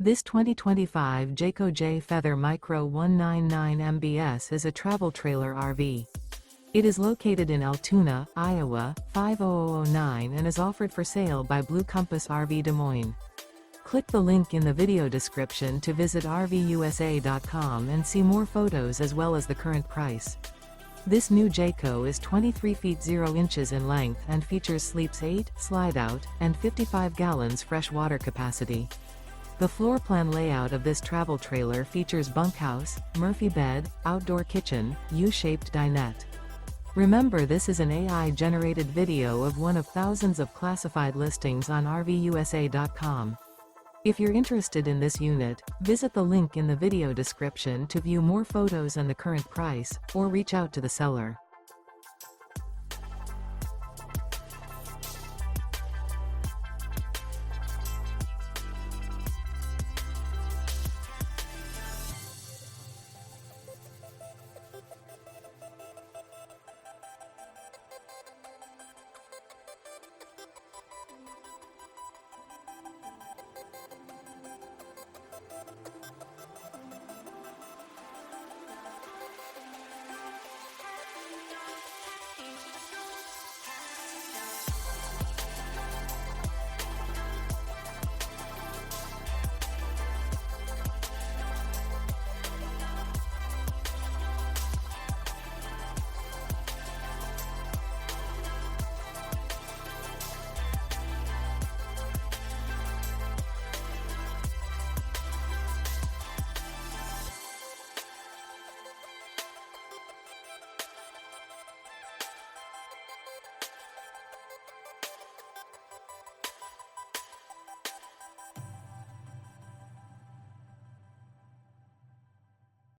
This 2025 Jayco Jay Feather Micro 199 MBS is a travel trailer RV. It is located in Altoona, Iowa, 50009 and is offered for sale by Blue Compass RV Des Moines. Click the link in the video description to visit RVUSA.com and see more photos as well as the current price. This new Jayco is 23 feet 0 inches in length and features sleeps 8, slide-out, and 55 gallons fresh water capacity. The floor plan layout of this travel trailer features bunkhouse, Murphy bed, outdoor kitchen, U-shaped dinette. Remember, this is an AI-generated video of one of thousands of classified listings on RVUSA.com. If you're interested in this unit, visit the link in the video description to view more photos and the current price, or reach out to the seller.